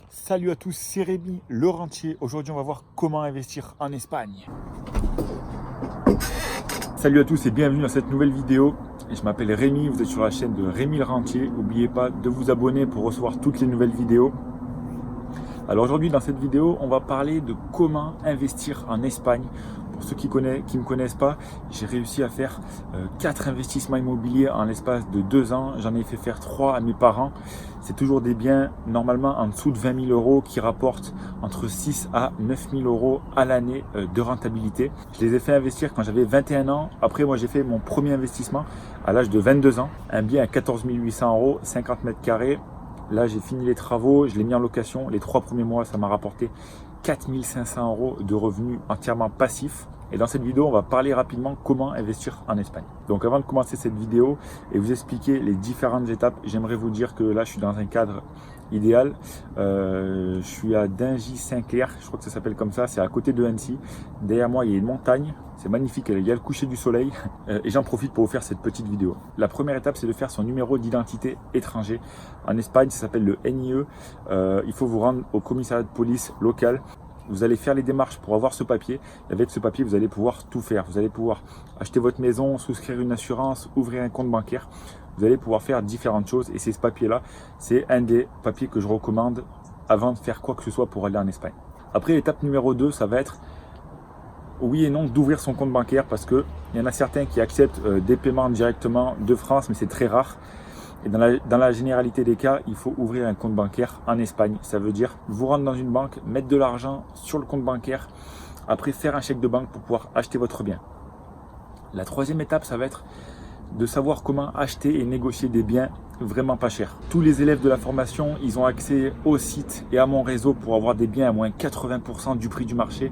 Salut à tous, c'est Rémi, le rentier. Aujourd'hui, on va voir comment investir en Espagne. Salut à tous et bienvenue dans cette nouvelle vidéo. Je m'appelle Rémi, vous êtes sur la chaîne de Rémi le rentier. N'oubliez pas de vous abonner pour recevoir toutes les nouvelles vidéos. Alors aujourd'hui, dans cette vidéo, on va parler de comment investir en Espagne. Pour ceux qui ne me connaissent pas, j'ai réussi à faire 4 investissements immobiliers en l'espace de 2 ans. J'en ai fait faire 3 à mes parents. C'est toujours des biens normalement en dessous de 20 000 euros qui rapportent entre 6 à 9 000 euros à l'année de rentabilité. Je les ai fait investir quand j'avais 21 ans. Après, moi, j'ai fait mon premier investissement à l'âge de 22 ans. Un bien à 14 800 euros, 50 mètres carrés. Là, j'ai fini les travaux, je l'ai mis en location. Les 3 premiers mois, ça m'a rapporté 4 500 euros de revenus entièrement passifs. Et dans cette vidéo, on va parler rapidement comment investir en Espagne. Donc avant de commencer cette vidéo et vous expliquer les différentes étapes, j'aimerais vous dire que là, je suis dans un cadre idéal. Je suis à Dingy-Saint-Clair, je crois que ça s'appelle comme ça, c'est à côté de Annecy. Derrière moi, il y a une montagne, c'est magnifique, il y a le coucher du soleil et j'en profite pour vous faire cette petite vidéo. La première étape, c'est de faire son numéro d'identité étranger. En Espagne, ça s'appelle le NIE. Il faut vous rendre au commissariat de police local. Vous allez faire les démarches pour avoir ce papier. Et avec ce papier, vous allez pouvoir tout faire. Vous allez pouvoir acheter votre maison, souscrire une assurance, ouvrir un compte bancaire. Vous allez pouvoir faire différentes choses. Et c'est ce papier-là, c'est un des papiers que je recommande avant de faire quoi que ce soit pour aller en Espagne. Après, l'étape numéro 2, ça va être, oui et non, d'ouvrir son compte bancaire parce qu'il y en a certains qui acceptent des paiements directement de France, mais c'est très rare. Et dans la généralité des cas, il faut ouvrir un compte bancaire en Espagne. Ça veut dire vous rendre dans une banque, mettre de l'argent sur le compte bancaire, après faire un chèque de banque pour pouvoir acheter votre bien. La troisième étape, ça va être de savoir comment acheter et négocier des biens vraiment pas chers. Tous les élèves de la formation, ils ont accès au site et à mon réseau pour avoir des biens à moins 80% du prix du marché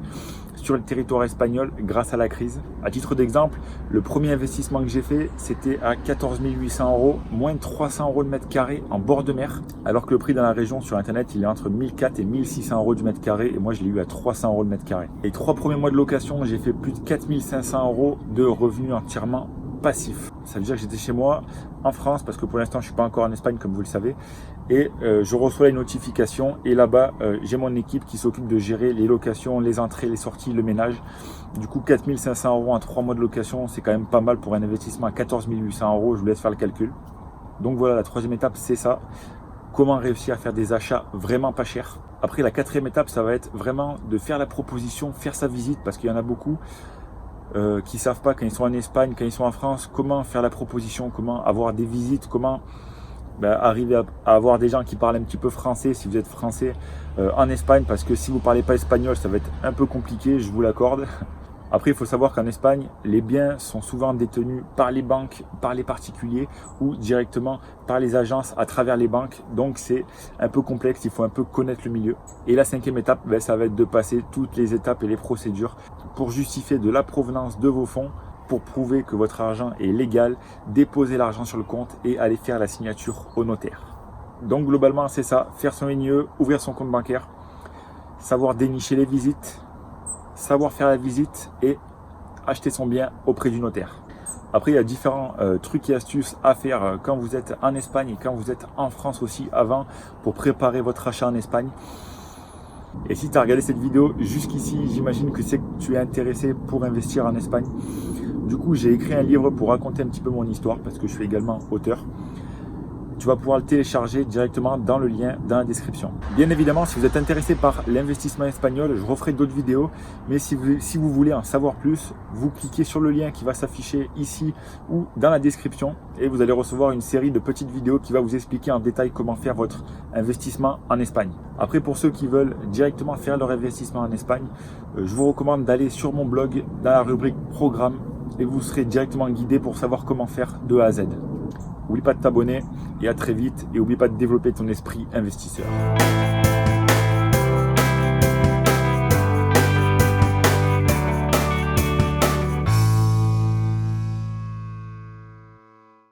sur le territoire espagnol grâce à la crise. À titre d'exemple, le premier investissement que j'ai fait, c'était à 14 800 euros, moins de 300 euros le mètre carré en bord de mer, alors que le prix dans la région sur internet, il est entre 1400 et 1600 euros du mètre carré, et moi je l'ai eu à 300 euros le mètre carré. Les 3 premiers mois de location, j'ai fait plus de 4500 euros de revenus entièrement passif. Ça veut dire que j'étais chez moi en France parce que pour l'instant je suis pas encore en Espagne comme vous le savez et je reçois les notifications et là-bas j'ai mon équipe qui s'occupe de gérer les locations, les entrées, les sorties, le ménage. Du coup 4500 euros en 3 mois de location, c'est quand même pas mal pour un investissement à 14 800 euros. Je vous laisse faire le calcul. Donc voilà, la troisième étape c'est ça, comment réussir à faire des achats vraiment pas chers. Après la quatrième étape, ça va être vraiment de faire la proposition, faire sa visite parce qu'il y en a beaucoup qui ne savent pas quand ils sont en Espagne, quand ils sont en France, comment faire la proposition, comment avoir des visites, comment arriver à avoir des gens qui parlent un petit peu français si vous êtes français en Espagne, parce que si vous ne parlez pas espagnol, ça va être un peu compliqué, je vous l'accorde. Après, il faut savoir qu'en Espagne, les biens sont souvent détenus par les banques, par les particuliers ou directement par les agences à travers les banques. Donc, c'est un peu complexe, il faut un peu connaître le milieu. Et la cinquième étape, ça va être de passer toutes les étapes et les procédures pour justifier de la provenance de vos fonds, pour prouver que votre argent est légal, déposer l'argent sur le compte et aller faire la signature au notaire. Donc, globalement, c'est ça, faire son NIE, ouvrir son compte bancaire, savoir dénicher les visites, savoir faire la visite et acheter son bien auprès du notaire. Après, il y a différents trucs et astuces à faire quand vous êtes en Espagne et quand vous êtes en France aussi avant pour préparer votre achat en Espagne. Et si tu as regardé cette vidéo jusqu'ici, j'imagine que c'est que tu es intéressé pour investir en Espagne. Du coup, j'ai écrit un livre pour raconter un petit peu mon histoire parce que je suis également auteur. Tu vas pouvoir le télécharger directement dans le lien dans la description. Bien évidemment, si vous êtes intéressé par l'investissement espagnol, je referai d'autres vidéos. Mais si vous voulez en savoir plus, vous cliquez sur le lien qui va s'afficher ici ou dans la description et vous allez recevoir une série de petites vidéos qui va vous expliquer en détail comment faire votre investissement en Espagne. Après, pour ceux qui veulent directement faire leur investissement en Espagne, je vous recommande d'aller sur mon blog dans la rubrique programme et vous serez directement guidé pour savoir comment faire de A à Z. N'oublie pas de t'abonner et à très vite et n'oublie pas de développer ton esprit investisseur.